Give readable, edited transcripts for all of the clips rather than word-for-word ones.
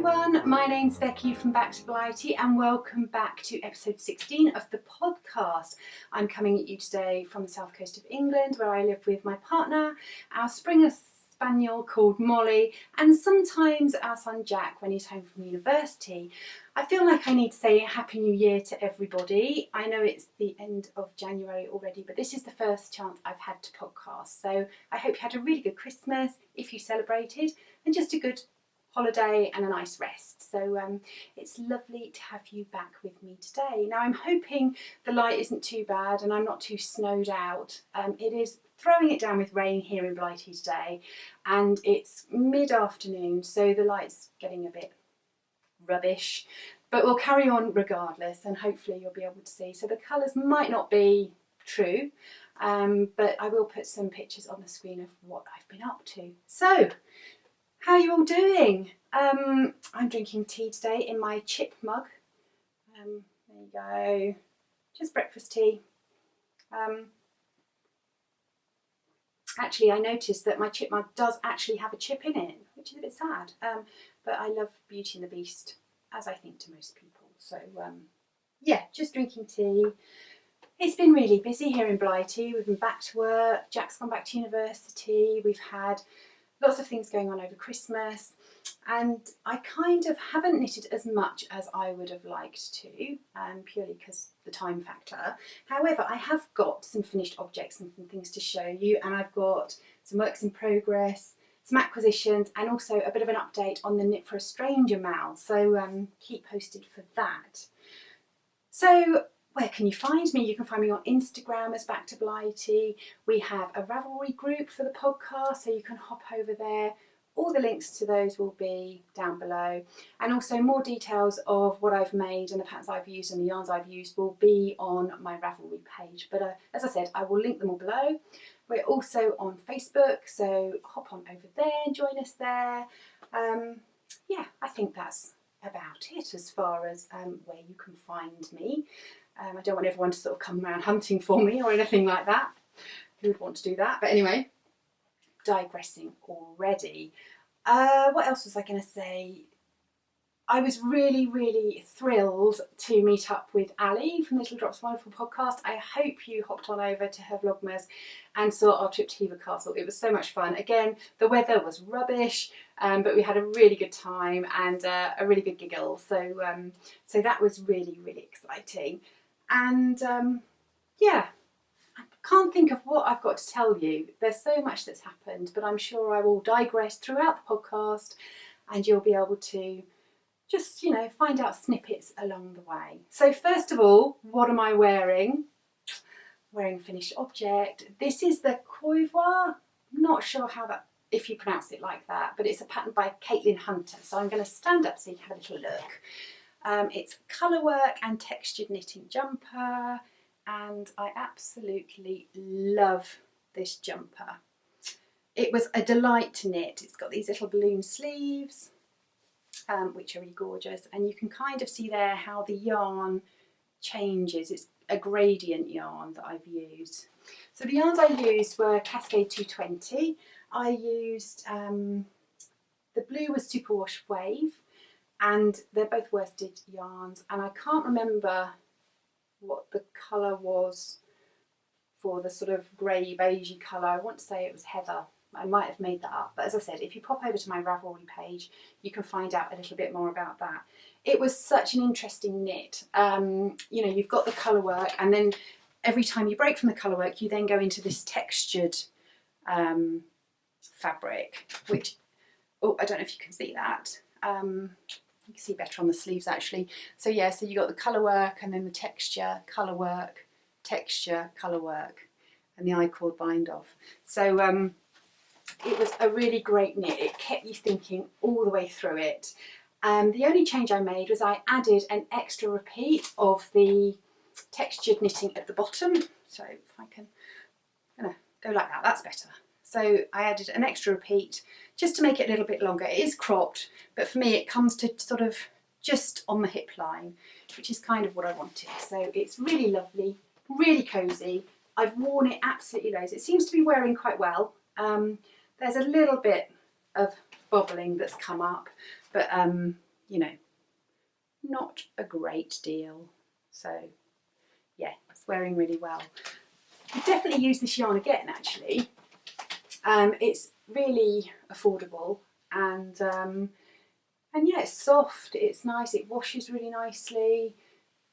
everyone, my name's Becky from Back to Blighty and welcome back to episode 16 of the podcast. I'm coming at you today from the south coast of England where I live with my partner, our Springer Spaniel called Molly, and sometimes our son Jack when he's home from university. I feel like I need to say Happy New Year to everybody. I know it's the end of January already, but this is the first chance I've had to podcast. So I hope you had a really good Christmas, if you celebrated, and just a good holiday and a nice rest. So it's lovely to have you back with me today. Now I'm hoping the light isn't too bad and I'm not too snowed out. It is throwing it down with rain here in Blighty today and it's mid-afternoon, so the light's getting a bit rubbish, but we'll carry on regardless and hopefully you'll be able to see. So the colours might not be true, but I will put some pictures on the screen of what I've been up to. So how are you all doing? I'm drinking tea today in my chip mug. There you go, just breakfast tea. Actually, I noticed that my chip mug does actually have a chip in it, which is a bit sad. But I love Beauty and the Beast, as I think to most people. So yeah, just drinking tea. It's been really busy here in Blighty. We've been back to work. Jack's gone back to university. We've had lots of things going on over Christmas and I kind of haven't knitted as much as I would have liked to, purely because the time factor. However, I have got some finished objects and some things to show you, and I've got some works in progress, some acquisitions, and also a bit of an update on the Knit for a Stranger mail, so keep posted for that. So where can you find me? You can find me on Instagram as Back to Blighty. We have a Ravelry group for the podcast, so you can hop over there. All the links to those will be down below. And also more details of what I've made and the patterns I've used and the yarns I've used will be on my Ravelry page. But as I said, I will link them all below. We're also on Facebook, so hop on over there, join us there. Yeah, I think that's about it as far as where you can find me. I don't want everyone to sort of come around hunting for me or anything like that. Who would want to do that? But anyway, digressing already. What else was I going to say? I was really thrilled to meet up with Ali from Little Drops Wonderful podcast. I hope you hopped on over to her Vlogmas and saw our trip to Hever Castle. It was so much fun. Again, the weather was rubbish, but we had a really good time and a really good giggle. So, so that was really exciting. And yeah, I can't think of what I've got to tell you. There's so much that's happened, but I'm sure I will digress throughout the podcast and you'll be able to just, you know, find out snippets along the way. So first of all, what am I wearing? Wearing a finished object. This is the Coivoire. I'm not sure how that, if you pronounce it like that, but it's a pattern by Caitlin Hunter. So I'm going to stand up so you can have a little look. It's colour work and textured knitting jumper, and I absolutely love this jumper. It was a delight to knit. It's got these little balloon sleeves, which are really gorgeous, and you can kind of see there how the yarn changes. It's a gradient yarn that I've used. So the yarns I used were Cascade 220. I used, the blue was Superwash Wave, and they're both worsted yarns, and I can't remember what the colour was for the sort of grey beigey colour. I want to say it was Heather. I might have made that up, but as I said, if you pop over to my Ravelry page you can find out a little bit more about that. It was such an interesting knit. You know, you've got the colour work, and then every time you break from the colour work you then go into this textured fabric, which, oh, I don't know if you can see that. You can see better on the sleeves actually. So yeah, so you got the colour work and then the texture, colour work, texture, colour work, and the I-cord bind off. So it was a really great knit. It kept you thinking all the way through it. The only change I made was I added an extra repeat of the textured knitting at the bottom. So if I can go like that, that's better. So I added an extra repeat just to make it a little bit longer. It is cropped, but for me it comes to sort of just on the hip line, which is kind of what I wanted. So it's really lovely, really cosy. I've worn it absolutely loads. It seems to be wearing quite well. There's a little bit of bobbling that's come up, but you know, not a great deal. So yeah, it's wearing really well. I definitely use this yarn again actually. It's really affordable, and yeah, it's soft, it's nice, it washes really nicely.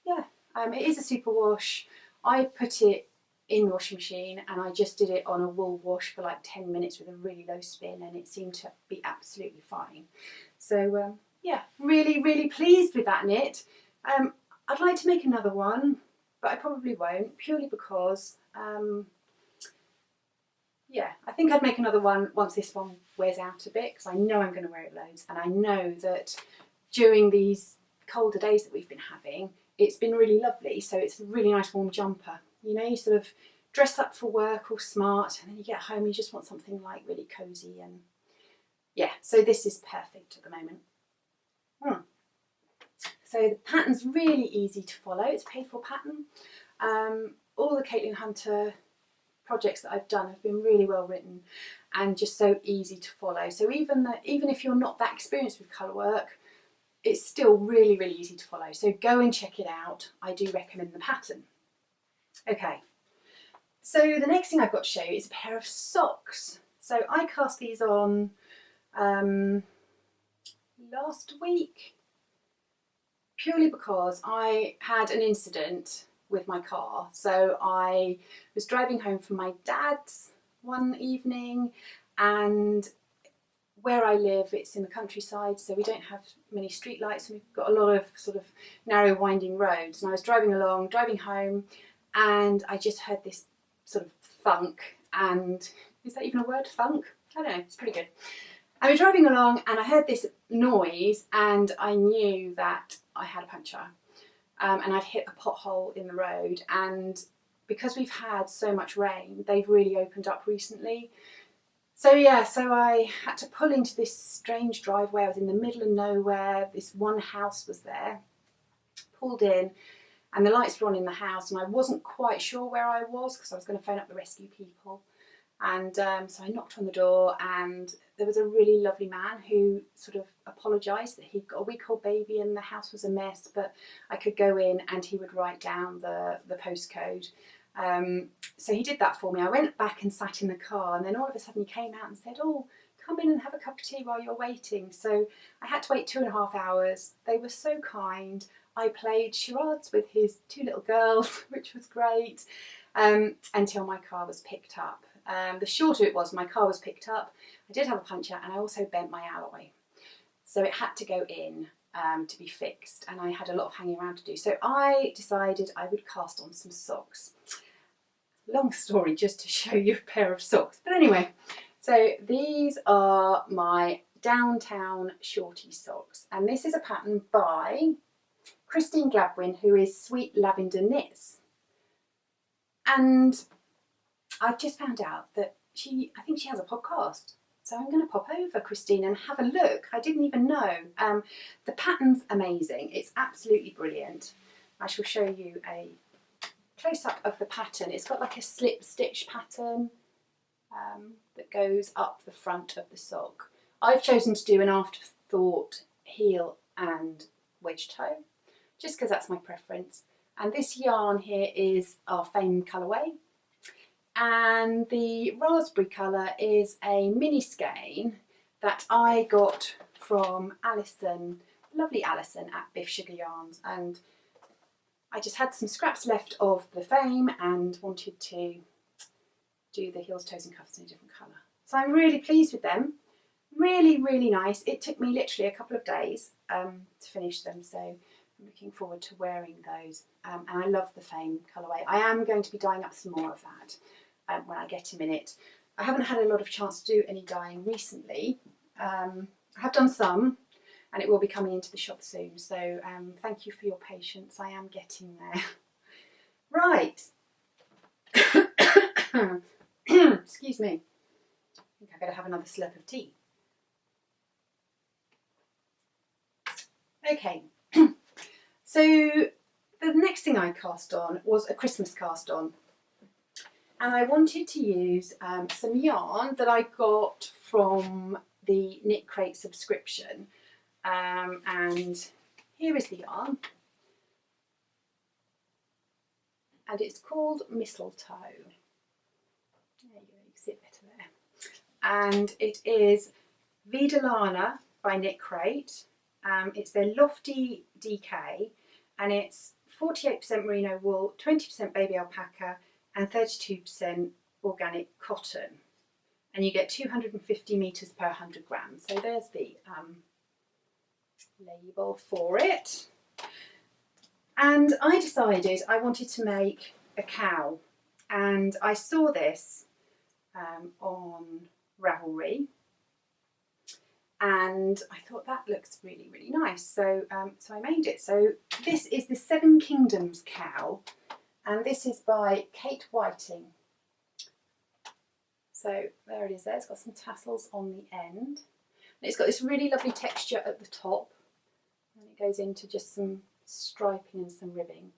Yeah, it is a super wash. I put it in the washing machine and I just did it on a wool wash for like 10 minutes with a really low spin, and it seemed to be absolutely fine. So yeah, really pleased with that knit. I'd like to make another one, but I probably won't, purely because yeah, I think I'd make another one once this one wears out a bit, because I know I'm going to wear it loads, and I know that during these colder days that we've been having, it's been really lovely. So it's a really nice warm jumper. You know, you sort of dress up for work all smart, and then you get home, you just want something like really cosy, and yeah, so this is perfect at the moment. So the pattern's really easy to follow. It's a paid for pattern. All the Caitlin Hunter projects that I've done have been really well written and just so easy to follow. So even if you're not that experienced with colour work, it's still really easy to follow. So go and check it out. I do recommend the pattern. Okay, so the next thing I've got to show you is a pair of socks. So I cast these on last week, purely because I had an incident with my car. So I was driving home from my dad's one evening, and where I live, it's in the countryside, so we don't have many street lights, and we've got a lot of sort of narrow winding roads. And I was driving home, and I just heard this sort of thunk, and is that even a word, thunk? I don't know, it's pretty good. I was driving along and I heard this noise, and I knew that I had a puncture. And I'd hit a pothole in the road, and because we've had so much rain, they've really opened up recently. So yeah, so I had to pull into this strange driveway. I was in the middle of nowhere. This one house was there. Pulled in, and the lights were on in the house, and I wasn't quite sure where I was because I was going to phone up the rescue people. And so I knocked on the door, and there was a really lovely man who sort of apologised that he'd got a week-old baby and the house was a mess, but I could go in and he would write down the postcode. So he did that for me. I went back and sat in the car, and then all of a sudden he came out and said, "Oh, come in and have a cup of tea while you're waiting." So I had to wait 2.5 hours. They were so kind. I played charades with his 2 little girls, which was great, until my car was picked up. The short of it was, my car was picked up, I did have a puncture, and I also bent my alloy. So it had to go in to be fixed, and I had a lot of hanging around to do. So I decided I would cast on some socks. Long story just to show you a pair of socks. But anyway, so these are my Downtown Shorty socks. And this is a pattern by Christine Gladwin, who is Sweet Lavender Knits. And I've just found out that I think she has a podcast. So I'm going to pop over, Christine, and have a look. I didn't even know. The pattern's amazing. It's absolutely brilliant. I shall show you a close-up of the pattern. It's got like a slip stitch pattern that goes up the front of the sock. I've chosen to do an afterthought heel and wedge toe, just because that's my preference. And this yarn here is our Fame colourway. And the raspberry colour is a mini skein that I got from Alison, lovely Alison at Biff Sugar Yarns, and I just had some scraps left of the Fame and wanted to do the heels, toes and cuffs in a different colour. So I'm really pleased with them, really nice. It took me literally a couple of days to finish them, so I'm looking forward to wearing those, and I love the Fame colourway. I am going to be dyeing up some more of that when I get a minute. I haven't had a lot of chance to do any dyeing recently. I have done some, and it will be coming into the shop soon, so thank you for your patience. I am getting there. Right. Excuse me. I think I better have another slurp of tea. Okay. So the next thing I cast on was a Christmas cast on. And I wanted to use some yarn that I got from the Knit Crate subscription. And here is the yarn. And it's called Mistletoe. There you go, you can see it better there. And it is Vidalana by Knit Crate. It's their Lofty DK, and it's 48% merino wool, 20% baby alpaca, and 32% organic cotton. And you get 250 metres per 100 grams. So there's the label for it. And I decided I wanted to make a cowl, and I saw this on Ravelry, and I thought that looks really, really nice. So, so I made it. So this is the Seven Kingdoms cowl, and this is by Kate Whiting. So there it is there. It's got some tassels on the end. And it's got this really lovely texture at the top, and it goes into just some striping and some ribbing,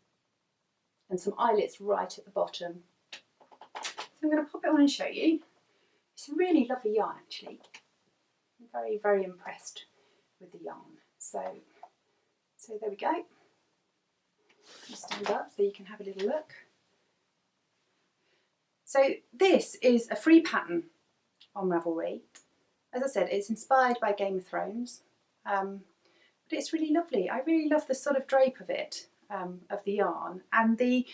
and some eyelets right at the bottom. So I'm going to pop it on and show you. It's a really lovely yarn, actually. I'm very, very impressed with the yarn. So there we go. Just stand up so you can have a little look. So this is a free pattern on Ravelry. As I said, it's inspired by Game of Thrones, but it's really lovely. I really love the sort of drape of it, of the yarn, and the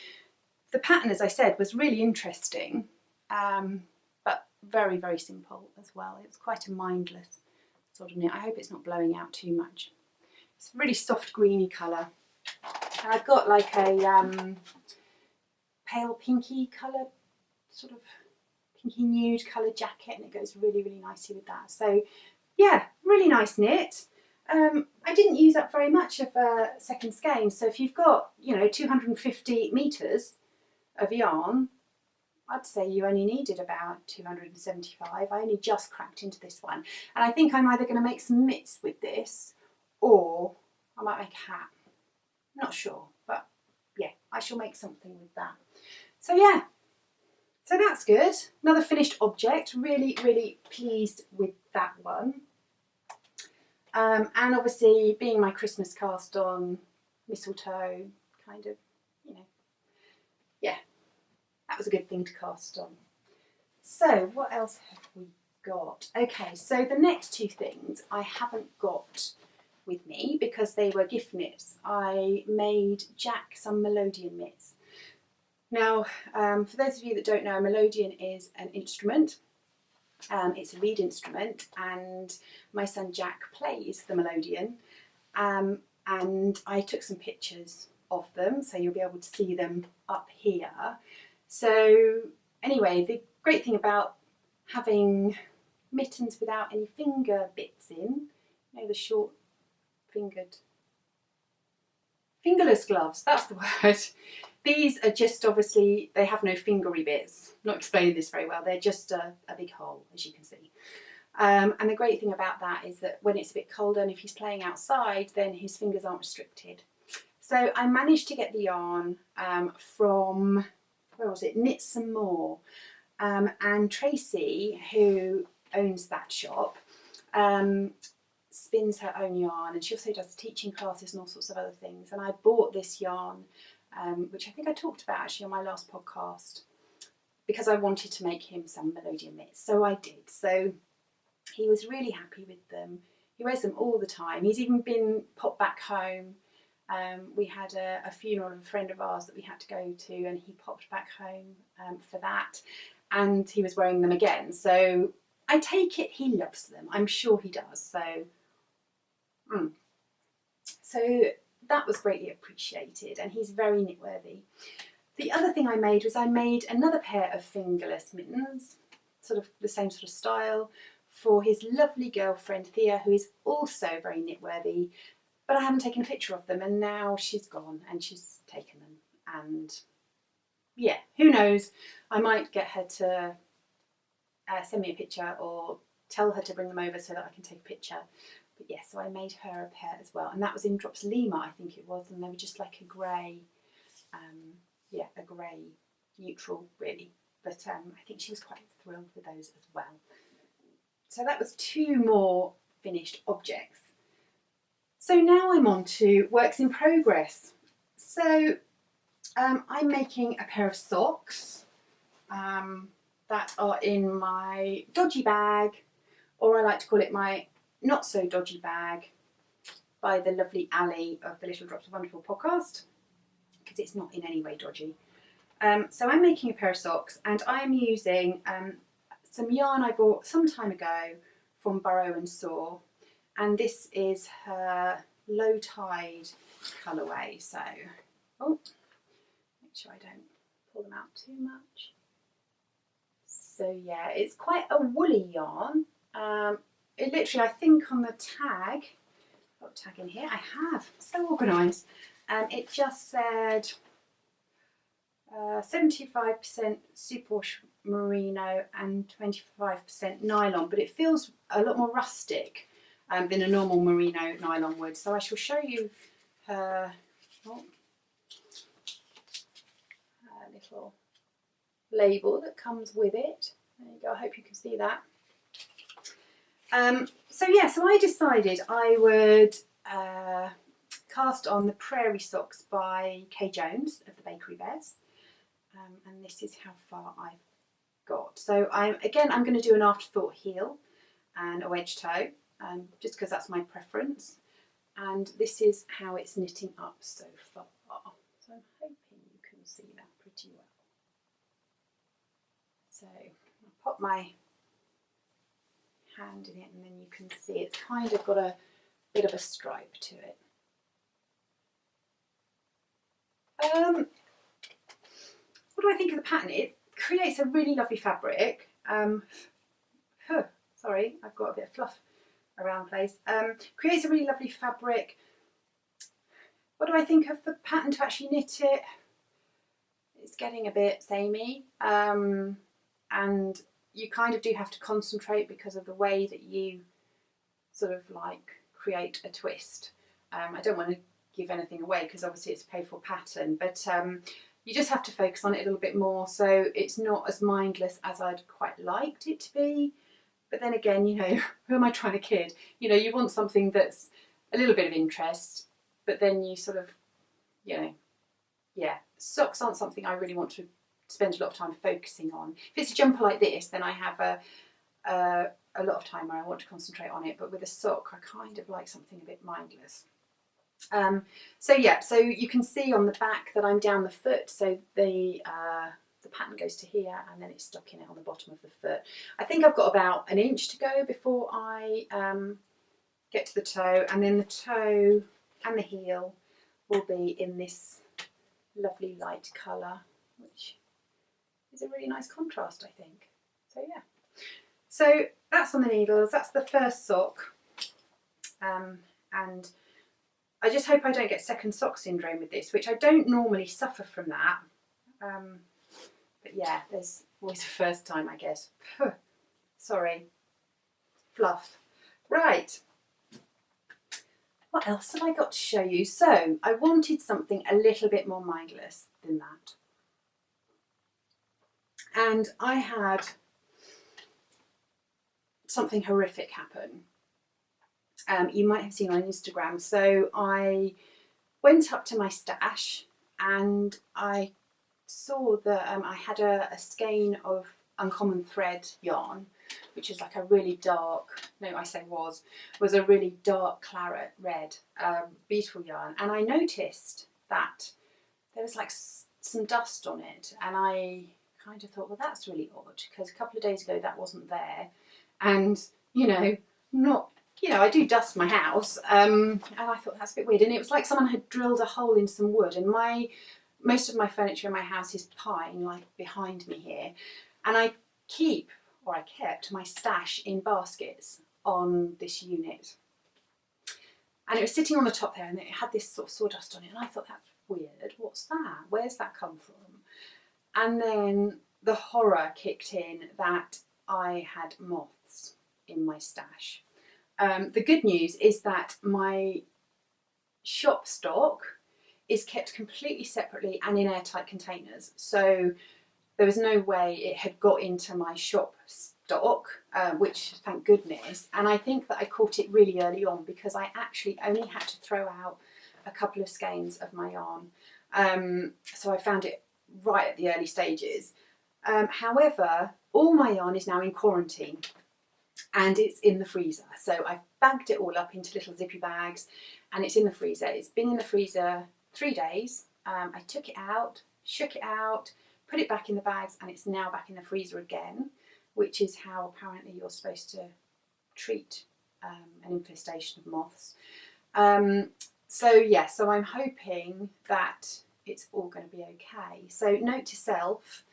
pattern, as I said, was really interesting, but very, very simple as well. It was quite a mindless sort of knit. I hope it's not blowing out too much. It's a really soft greeny colour. And I've got like a pale pinky colour, sort of pinky nude colour jacket, and it goes really, really nicely with that. So yeah, really nice knit. I didn't use up very much of second skein, so if you've got, you know, 250 metres of yarn, I'd say you only needed about 275. I only just cracked into this one, and I think I'm either going to make some mitts with this, or I might make a hat. Not sure, but yeah, I shall make something with that. So yeah, so that's good. Another finished object. Really, really pleased with that one. And obviously, being my Christmas cast on mistletoe, kind of, you know, yeah, that was a good thing to cast on. So what else have we got? Okay, so the next two things I haven't got with me because they were gift knits. I made Jack some melodeon mitts. Now, for those of you that don't know, a melodeon is an instrument. It's a reed instrument, and my son Jack plays the melodeon, and I took some pictures of them, so you'll be able to see them up here. So anyway, the great thing about having mittens without any finger bits in, you know, the short fingerless gloves, that's the word. These are just, obviously, they have no fingery bits. I'm not explaining this very well. They're just a big hole, as you can see. And the great thing about that is that when it's a bit colder and if he's playing outside, then his fingers aren't restricted. So I managed to get the yarn from, where was it, Knit Some More. And Tracy, who owns that shop, spins her own yarn, and she also does teaching classes and all sorts of other things. And I bought this yarn, which I think I talked about actually on my last podcast, because I wanted to make him some melodeon mitts. So I did. So he was really happy with them. He wears them all the time. He's even been popped back home. We had a funeral of a friend of ours that we had to go to, and he popped back home for that, and he was wearing them again. So I take it he loves them. I'm sure he does. So that was greatly appreciated, and he's very knit-worthy. The other thing I made was I made another pair of fingerless mittens, sort of the same sort of style, for his lovely girlfriend Thea, who is also very knit-worthy, but I haven't taken a picture of them, and now she's gone and she's taken them. And yeah, who knows, I might get her to send me a picture or tell her to bring them over so that I can take a picture. But yeah, so I made her a pair as well, and that was in Drops Lima, I think it was, and they were just like a grey, yeah, a grey neutral really. But I think she was quite thrilled with those as well. So that was two more finished objects. So now I'm on to works in progress. So I'm making a pair of socks that are in my dodgy bag, or I like to call it my not so dodgy bag, by the lovely Ali of the Little Drops of Wonderful podcast, because it's not in any way dodgy. So I'm making a pair of socks, and I'm using some yarn I bought some time ago from Burrow and Saw, and this is her Low Tide colourway. So, oh, make sure I don't pull them out too much. So yeah, it's quite a woolly yarn. It literally, I think on the tag, I've got a tag in here, I have, so organised. It just said 75% superwash merino and 25% nylon, but it feels a lot more rustic than a normal merino nylon would. So I shall show you her, little label that comes with it. There you go, I hope you can see that. So yeah, so I decided I would cast on the Prairie Socks by Kay Jones of the Bakery Bears, and this is how far I've got. So I'm going to do an afterthought heel and a wedge toe, just because that's my preference, and this is how it's knitting up so far. So I'm hoping you can see that pretty well. So I'll pop my hand in it, and then you can see it's kind of got a bit of a stripe to it. What do I think of the pattern? It creates a really lovely fabric. Sorry, I've got a bit of fluff around the place. Creates a really lovely fabric. What do I think of the pattern to actually knit it? It's getting a bit samey, and you kind of do have to concentrate because of the way that you sort of like create a twist. I don't want to give anything away because obviously it's a paid for pattern, but you just have to focus on it a little bit more, so it's not as mindless as I'd quite liked it to be. But then again, you know, who am I trying to kid? You know, you want something that's a little bit of interest, but then you sort of, you know, yeah, socks aren't something I really want to spend a lot of time focusing on. If it's a jumper like this, then I have a lot of time where I want to concentrate on it, but with a sock I kind of like something a bit mindless. So yeah, so you can see on the back that I'm down the foot, so the pattern goes to here and then it's stuck in it on the bottom of the foot. I think I've got about an inch to go before I get to the toe, and then the toe and the heel will be in this lovely light colour, which is a really nice contrast, I think. So yeah, so that's on the needles, that's the first sock, and I just hope I don't get second sock syndrome with this, which I don't normally suffer from that, but yeah, there's always a first time, I guess. Sorry, fluff. Right, what else have I got to show you? So I wanted something a little bit more mindless than that. And I had something horrific happen. You might have seen on Instagram. So I went up to my stash and I saw that I had a skein of Uncommon Thread yarn, which is like a really dark, no, I say was a really dark claret red beetle yarn. And I noticed that there was like some dust on it, and I kind of thought, well, that's really odd, because a couple of days ago that wasn't there. And, you know, I do dust my house, and I thought that's a bit weird. And it was like someone had drilled a hole in some wood, and most of my furniture in my house is pine, like behind me here. And I kept my stash in baskets on this unit. And it was sitting on the top there, and it had this sort of sawdust on it, and I thought, that's weird, what's that? Where's that come from? And then the horror kicked in that I had moths in my stash. The good news is that my shop stock is kept completely separately and in airtight containers, so there was no way it had got into my shop stock, which thank goodness, and I think that I caught it really early on because I actually only had to throw out a couple of skeins of my yarn. So I found it right at the early stages. However, all my yarn is now in quarantine and it's in the freezer. So I've bagged it all up into little zippy bags and it's in the freezer. It's been in the freezer 3 days. I took it out, shook it out, put it back in the bags, and it's now back in the freezer again, which is how apparently you're supposed to treat an infestation of moths. So yeah, so I'm hoping that it's all going to be okay. So note to self,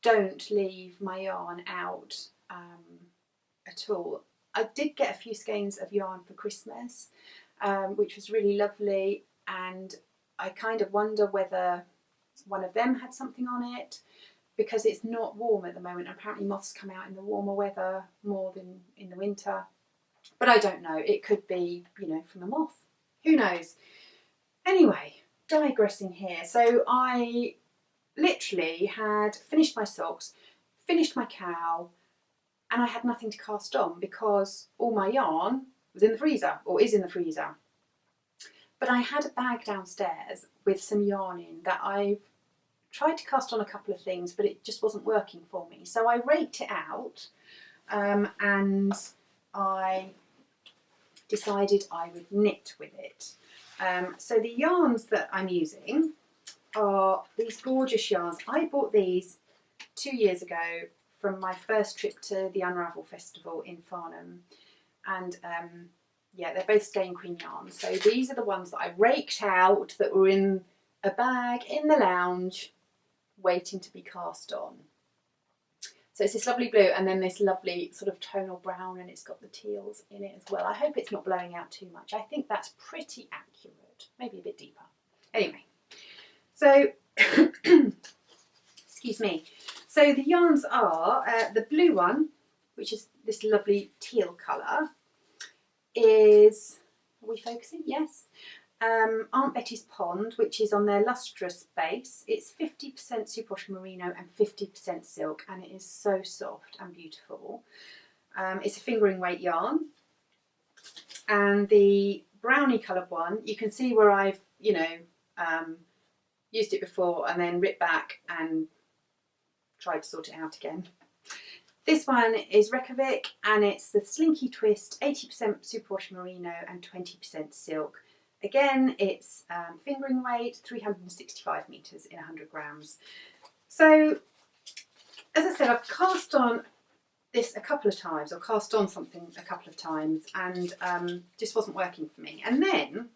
don't leave my yarn out at all. I did get a few skeins of yarn for Christmas, which was really lovely, and I kind of wonder whether one of them had something on it, because it's not warm at the moment. Apparently moths come out in the warmer weather more than in the winter, but I don't know, it could be, you know, from a moth, who knows. Anyway, digressing here. So I literally had finished my socks, finished my cowl, and I had nothing to cast on because all my yarn was in the freezer, or is in the freezer. But I had a bag downstairs with some yarn in that I've tried to cast on a couple of things, but it just wasn't working for me. So I raked it out and I decided I would knit with it. So the yarns that I'm using are these gorgeous yarns. I bought these 2 years ago from my first trip to the Unravel Festival in Farnham, and yeah, they're both Skein Queen yarns. So these are the ones that I raked out that were in a bag in the lounge waiting to be cast on. So it's this lovely blue and then this lovely sort of tonal brown, and it's got the teals in it as well. I hope it's not blowing out too much. I think that's pretty accurate, maybe a bit deeper. Anyway, so excuse me. So the yarns are the blue one, which is this lovely teal colour, is, are we focusing? Yes. Aunt Betty's Pond, which is on their lustrous base. It's 50% superwash merino and 50% silk, and it is so soft and beautiful. It's a fingering weight yarn. And the brownie coloured one, you can see where I've, you know, used it before and then ripped back and tried to sort it out again. This one is Reykjavik, and it's the Slinky Twist, 80% superwash merino and 20% silk. Again, it's fingering weight, 365 metres in 100 grams. So, as I said, I've cast on this a couple of times, or cast on something a couple of times, and just wasn't working for me. And then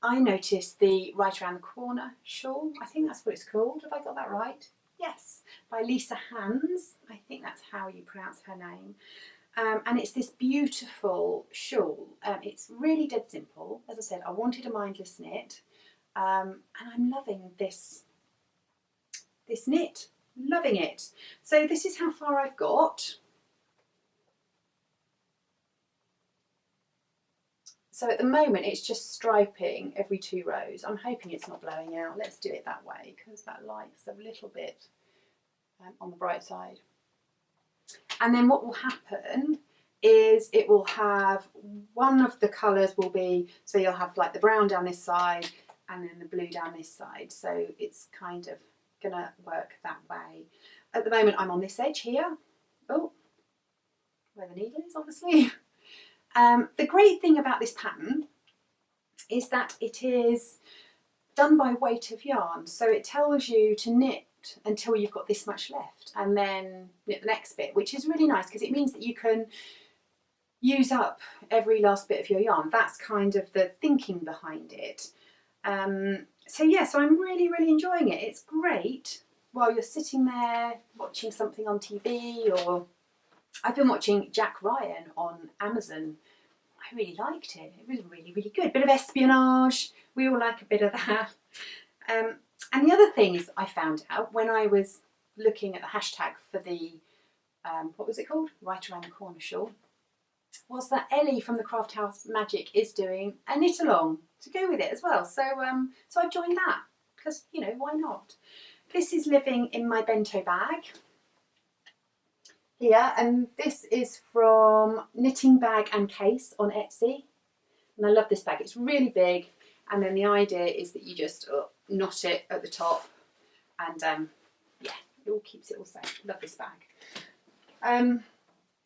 I noticed the Right Around the Corner shawl. I think that's what it's called. Have I got that right? Yes, by Lisa Hans. I think that's how you pronounce her name. And it's this beautiful shawl. It's really dead simple. As I said, I wanted a mindless knit, and I'm loving this knit. Loving it. So this is how far I've got. So at the moment it's just striping every 2 rows. I'm hoping it's not blowing out. Let's do it that way because that light's a little bit on the bright side. And then what will happen is it will have, one of the colours will be, so you'll have like the brown down this side and then the blue down this side. So it's kind of gonna work that way. At the moment I'm on this edge here. Oh, where the needle is obviously. The great thing about this pattern is that it is done by weight of yarn. So it tells you to knit until you've got this much left and then knit the next bit, which is really nice because it means that you can use up every last bit of your yarn. That's kind of the thinking behind it. So yeah, so I'm really enjoying it. It's great while you're sitting there watching something on TV, or I've been watching Jack Ryan on Amazon. I really liked it. It was really good. Bit of espionage. We all like a bit of that. And the other things I found out when I was looking at the hashtag for the, what was it called? Right Around the Corner shawl, was that Ellie from the Craft House Magic is doing a knit along to go with it as well. So, so I've joined that because, you know, why not? This is living in my bento bag. here, and this is from Knitting Bag and Case on Etsy, and I love this bag. It's really big, and then the idea is that you just knot it at the top, and yeah, it all keeps it all safe. Love this bag.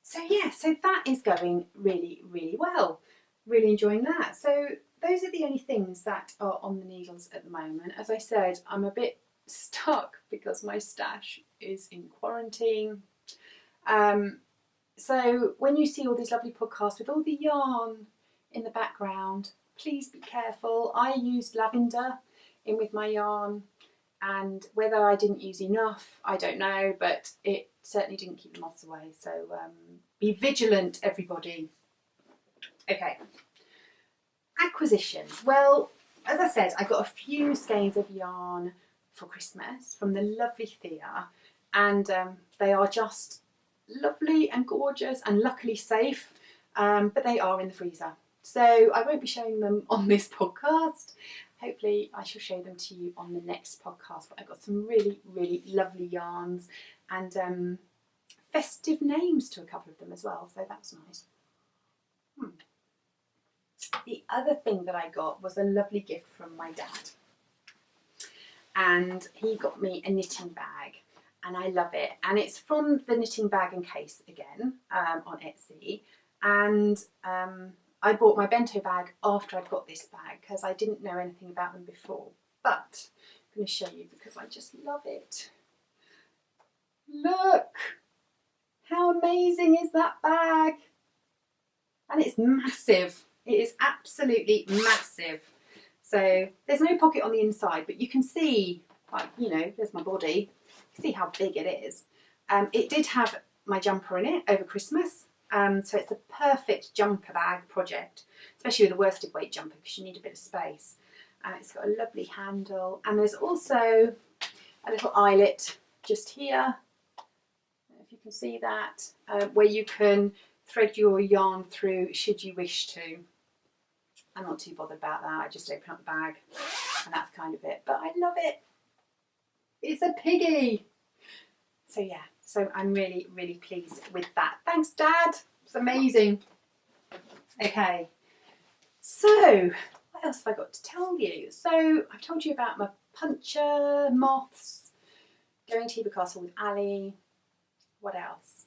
So yeah, so that is going really, really well. Really enjoying that. So those are the only things that are on the needles at the moment. As I said, I'm a bit stuck because my stash is in quarantine. So when you see all these lovely podcasts with all the yarn in the background, please be careful. I used lavender in with my yarn, and whether I didn't use enough, I don't know, but it certainly didn't keep the moths away. So be vigilant, everybody. Okay, acquisitions. Well, as I said, I got a few skeins of yarn for Christmas from the lovely Thea, and they are just lovely and gorgeous and luckily safe, but they are in the freezer. So I won't be showing them on this podcast. Hopefully I shall show them to you on the next podcast, but I got some really, really lovely yarns and festive names to a couple of them as well, so that's nice. The other thing that I got was a lovely gift from my dad, and he got me a knitting bag, and I love it, and it's from the Knitting Bag and Case again on Etsy, and I bought my bento bag after I'd got this bag because I didn't know anything about them before, but I'm going to show you because I just love it. Look! How amazing is that bag? And it's massive. It is absolutely massive. So there's no pocket on the inside, but you can see, like, you know, there's my body. You can see how big it is. It did have my jumper in it over Christmas. So it's a perfect jumper bag project, especially with a worsted weight jumper because you need a bit of space. It's got a lovely handle, and there's also a little eyelet just here. I don't know if you can see that, where you can thread your yarn through should you wish to. I'm not too bothered about that. I just open up the bag and that's kind of it. But I love it. It's a piggy. So yeah, so I'm really, really pleased with that. Thanks, Dad. It's amazing. Okay, so what else have I got to tell you? So I've told you about my puncher, moths, going to Heber Castle with Ali. What else?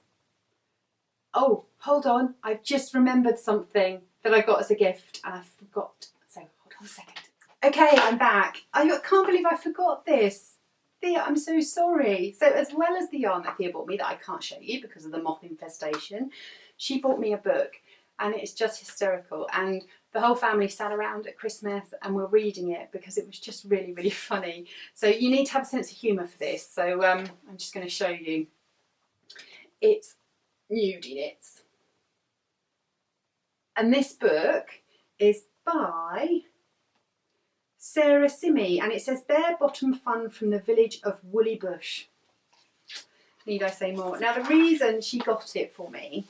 Oh, hold on. I've just remembered something that I got as a gift and I forgot. So hold on a second. Okay, I'm back. I can't believe I forgot this. Thea, I'm so sorry. So as well as the yarn that Thea bought me that I can't show you because of the moth infestation, she bought me a book, and it's just hysterical. And the whole family sat around at Christmas and were reading it because it was just really, really funny. So you need to have a sense of humour for this. So I'm just going to show you. It's Nudie Knits. And this book is by Sarah Simi, and it says Bare Bottom Fun from the Village of Woolly Bush. Need I say more? Now the reason she got it for me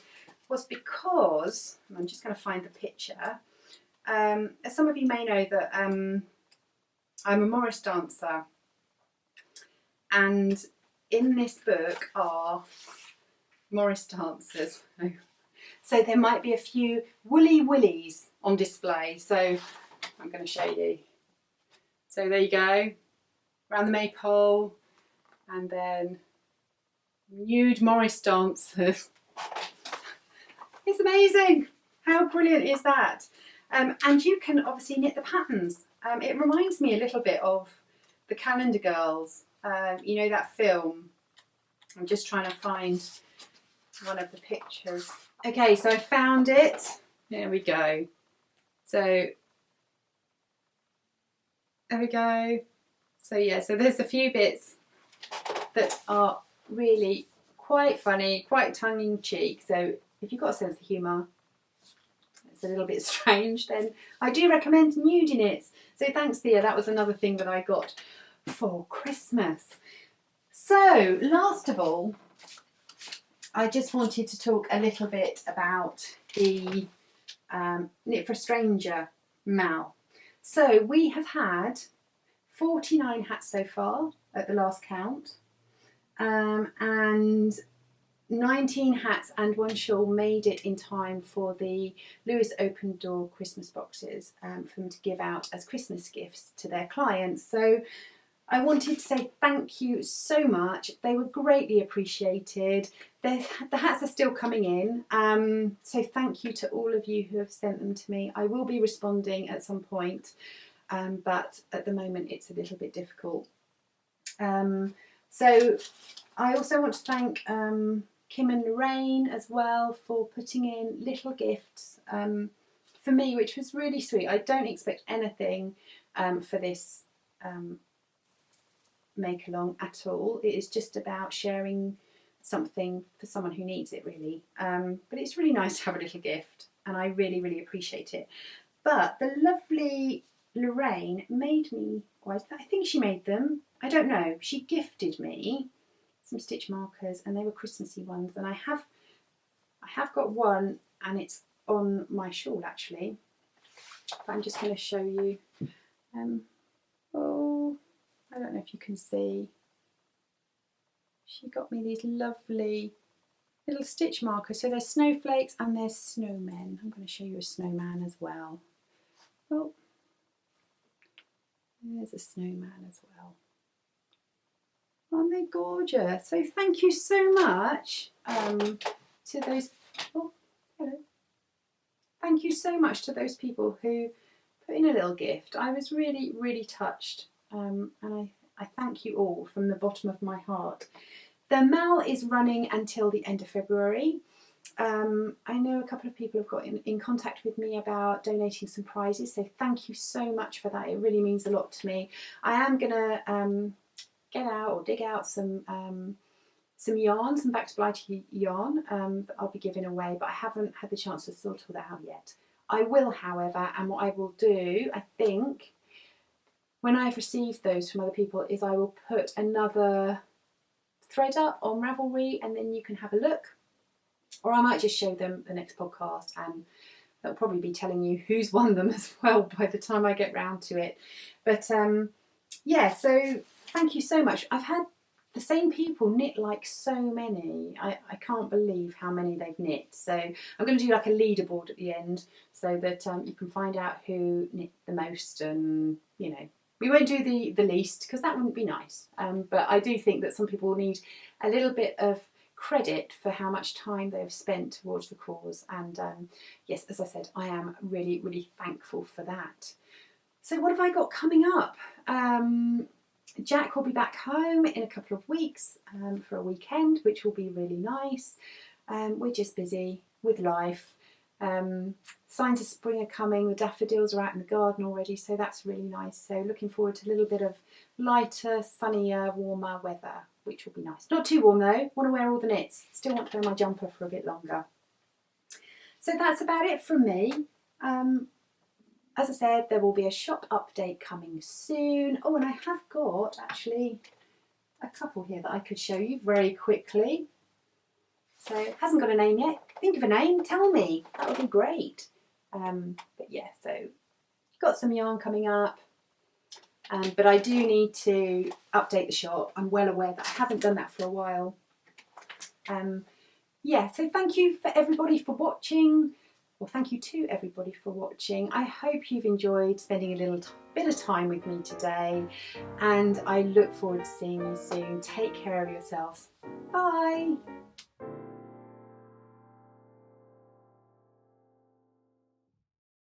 was because, and I'm just going to find the picture, as some of you may know that I'm a Morris dancer, and in this book are Morris dancers. So there might be a few woolly willies on display, so I'm going to show you. So there you go, around the maypole, and then nude Morris dancers. It's amazing. How brilliant is that? And you can obviously knit the patterns. It reminds me a little bit of the Calendar Girls, you know, that film. I'm just trying to find one of the pictures. Okay, so I found it. There we go. So there we go. So yeah, so there's a few bits that are really quite funny, quite tongue-in-cheek. So if you've got a sense of humour, it's a little bit strange, then I do recommend Nudie Knits. So thanks, Thea. That was another thing that I got for Christmas. So last of all, I just wanted to talk a little bit about the Knit for a Stranger mal. So we have had 49 hats so far at the last count, and 19 hats and 1 shawl made it in time for the Lewis Open Door Christmas boxes for them to give out as Christmas gifts to their clients. So I wanted to say thank you so much. They were greatly appreciated. The hats are still coming in, so thank you to all of you who have sent them to me. I will be responding at some point, but at the moment it's a little bit difficult. So I also want to thank Kim and Lorraine as well for putting in little gifts for me, which was really sweet. I don't expect anything for this make along at all. It is just about sharing something for someone who needs it, really. But it's really nice to have a little gift, and I really, really appreciate it. But the lovely Lorraine made me, well, I think she made them, I don't know, she gifted me some stitch markers, and they were Christmassy ones, and I have got one, and it's on my shawl actually, but I'm just going to show you. Oh, I don't know if you can see. She got me these lovely little stitch markers. So there's snowflakes and there's snowmen. I'm going to show you a snowman as well. Oh, there's a snowman as well. Aren't they gorgeous? So thank you so much to those. Oh, hello. Thank you so much to those people who put in a little gift. I was really, really touched, and I thank you all from the bottom of my heart. The mail is running until the end of February. I know a couple of people have got in contact with me about donating some prizes, so thank you so much for that. It really means a lot to me. I am going to get out or dig out some yarn, some Back to Blighty yarn that I'll be giving away, but I haven't had the chance to sort all that out yet. I will, however, and what I will do, I think, when I've received those from other people, is I will put another thread up on Ravelry, and then you can have a look. Or I might just show them the next podcast, and they'll probably be telling you who's won them as well by the time I get round to it. But yeah, so thank you so much. I've had the same people knit like so many. I can't believe how many they've knit. So I'm going to do like a leaderboard at the end, so that you can find out who knit the most, and you know, we won't do the least because that wouldn't be nice. But I do think that some people need a little bit of credit for how much time they have spent towards the cause. And yes, as I said, I am really, really thankful for that. So what have I got coming up? Jack will be back home in a couple of weeks for a weekend, which will be really nice. We're just busy with life. Signs of spring are coming. The daffodils are out in the garden already, so that's really nice. So looking forward to a little bit of lighter, sunnier, warmer weather, which will be nice. Not too warm though. Want to wear all the knits. Still want to wear my jumper for a bit longer. So that's about it from me. As I said, there will be a shop update coming soon. Oh, and I have got actually a couple here that I could show you very quickly. So it hasn't got a name yet. Think of a name, tell me. That would be great. But yeah, so got some yarn coming up. But I do need to update the shop. I'm well aware that I haven't done that for a while. Yeah, so thank you for everybody for watching. Well, thank you to everybody for watching. I hope you've enjoyed spending a little bit of time with me today, and I look forward to seeing you soon. Take care of yourselves. Bye.